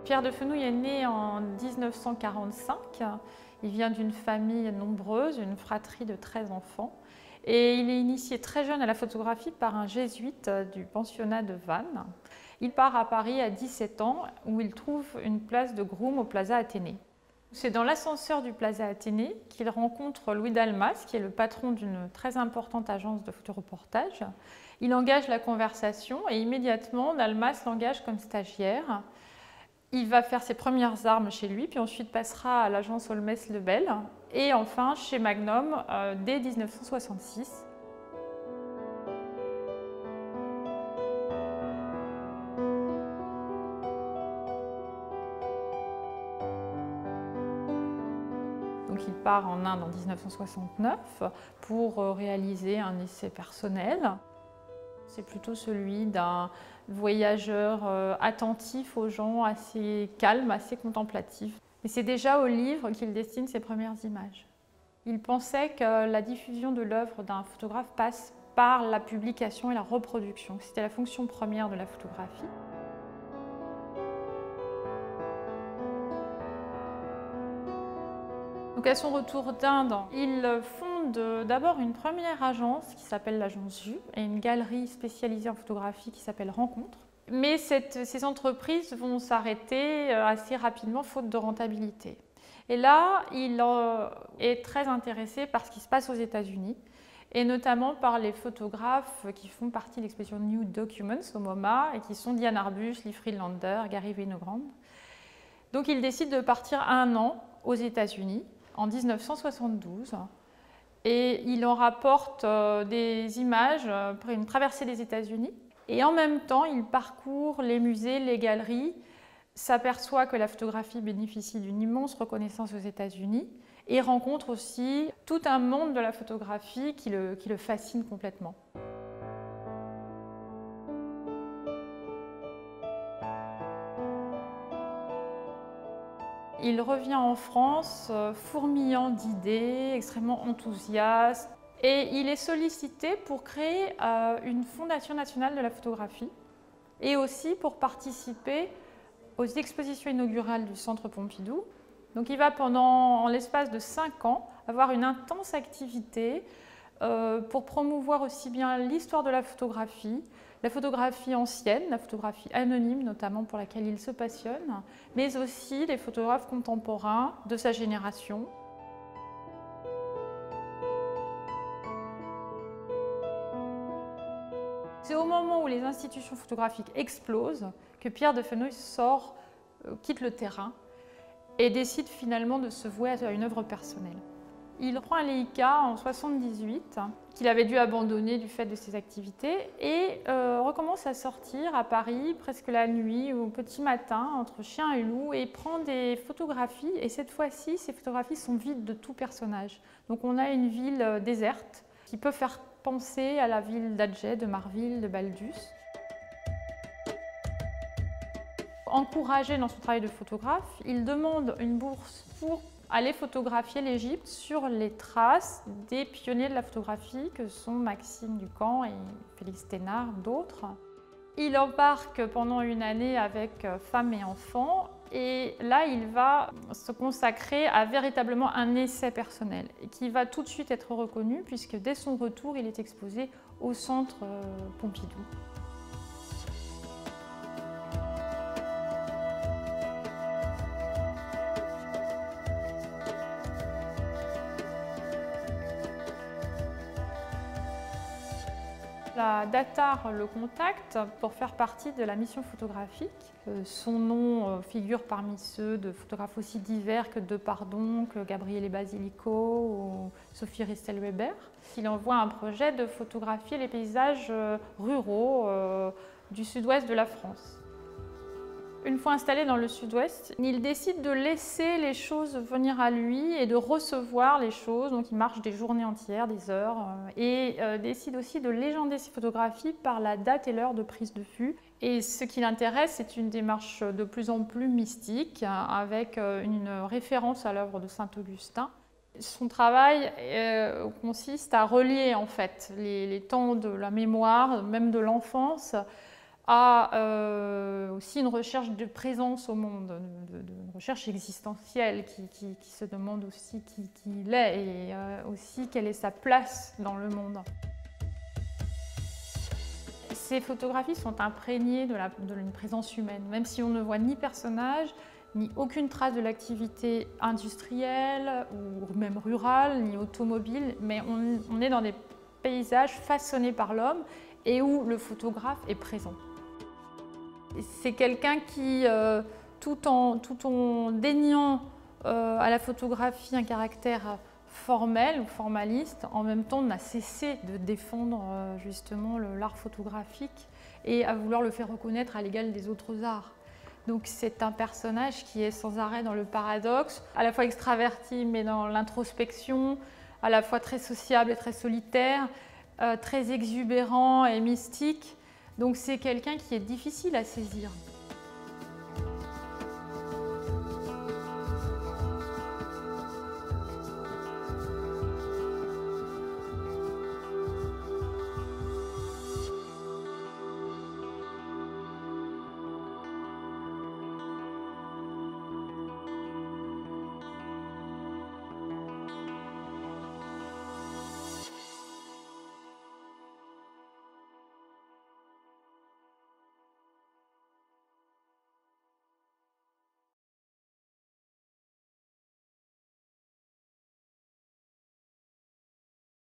Pierre de Fenouil est né en 1945. Il vient d'une famille nombreuse, une fratrie de 13 enfants. Et il est initié très jeune à la photographie par un jésuite du pensionnat de Vannes. Il part à Paris à 17 ans où il trouve une place de groom au Plaza Athénée. C'est dans l'ascenseur du Plaza Athénée qu'il rencontre Louis Dalmas, qui est le patron d'une très importante agence de photoreportage. Il engage la conversation et immédiatement, Dalmas l'engage comme stagiaire. Il va faire ses premières armes chez lui, puis ensuite passera à l'agence Holmès Lebel et enfin chez Magnum dès 1966. Donc il part en Inde en 1969 pour réaliser un essai personnel. C'est plutôt celui d'un voyageur attentif aux gens, assez calme, assez contemplatif. Et c'est déjà au livre qu'il destine ses premières images. Il pensait que la diffusion de l'œuvre d'un photographe passe par la publication et la reproduction. C'était la fonction première de la photographie. Donc à son retour d'Inde, il fonde d'abord une première agence qui s'appelle l'agence Vue et une galerie spécialisée en photographie qui s'appelle Rencontre. Mais ces entreprises vont s'arrêter assez rapidement faute de rentabilité. Et là, il est très intéressé par ce qui se passe aux États-Unis et notamment par les photographes qui font partie de l'exposition New Documents au MoMA et qui sont Diane Arbus, Lee Friedlander, Gary Winogrand. Donc il décide de partir 1 an aux États-Unis en 1972 et il en rapporte des images après une traversée des États-Unis et en même temps il parcourt les musées, les galeries, s'aperçoit que la photographie bénéficie d'une immense reconnaissance aux États-Unis et rencontre aussi tout un monde de la photographie qui le fascine complètement. Il revient en France fourmillant d'idées, extrêmement enthousiaste et il est sollicité pour créer une fondation nationale de la photographie et aussi pour participer aux expositions inaugurales du Centre Pompidou. Donc il va en l'espace de 5 ans, avoir une intense activité pour promouvoir aussi bien l'histoire de la photographie ancienne, la photographie anonyme notamment pour laquelle il se passionne, mais aussi les photographes contemporains de sa génération. C'est au moment où les institutions photographiques explosent que Pierre de Fenouil quitte le terrain et décide finalement de se vouer à une œuvre personnelle. Il prend un Leica en 1978, qu'il avait dû abandonner du fait de ses activités, et recommence à sortir à Paris presque la nuit ou au petit matin, entre chien et loup, et prend des photographies. Et cette fois-ci, ces photographies sont vides de tout personnage. Donc on a une ville déserte qui peut faire penser à la ville d'Alger, de Marville, de Baldus. Encouragé dans son travail de photographe, il demande une bourse pour aller photographier l'Égypte sur les traces des pionniers de la photographie que sont Maxime Ducamp et Félix Thénard, d'autres. Il embarque pendant une année avec femmes et enfants et là il va se consacrer à véritablement un essai personnel et qui va tout de suite être reconnu puisque dès son retour il est exposé au Centre Pompidou. La Datar le contacte pour faire partie de la mission photographique. Son nom figure parmi ceux de photographes aussi divers que Depardon, que Gabriele Basilico ou Sophie Ristel-Weber. Il envoie un projet de photographier les paysages ruraux du sud-ouest de la France. Une fois installé dans le sud-ouest, il décide de laisser les choses venir à lui et de recevoir les choses. Donc il marche des journées entières, des heures, et décide aussi de légender ses photographies par la date et l'heure de prise de vue. Et ce qui l'intéresse, c'est une démarche de plus en plus mystique, avec une référence à l'œuvre de Saint-Augustin. Son travail consiste à relier en fait les temps de la mémoire, même de l'enfance, à aussi une recherche de présence au monde, une recherche existentielle qui se demande aussi qui il est et aussi quelle est sa place dans le monde. Ces photographies sont imprégnées d'une présence humaine, même si on ne voit ni personnage, ni aucune trace de l'activité industrielle ou même rurale, ni automobile, mais on est dans des paysages façonnés par l'homme et où le photographe est présent. C'est quelqu'un qui, tout en déniant à la photographie un caractère formel ou formaliste, en même temps n'a cessé de défendre justement l'art photographique et à vouloir le faire reconnaître à l'égal des autres arts. Donc c'est un personnage qui est sans arrêt dans le paradoxe, à la fois extraverti mais dans l'introspection, à la fois très sociable et très solitaire, très exubérant et mystique. Donc c'est quelqu'un qui est difficile à saisir.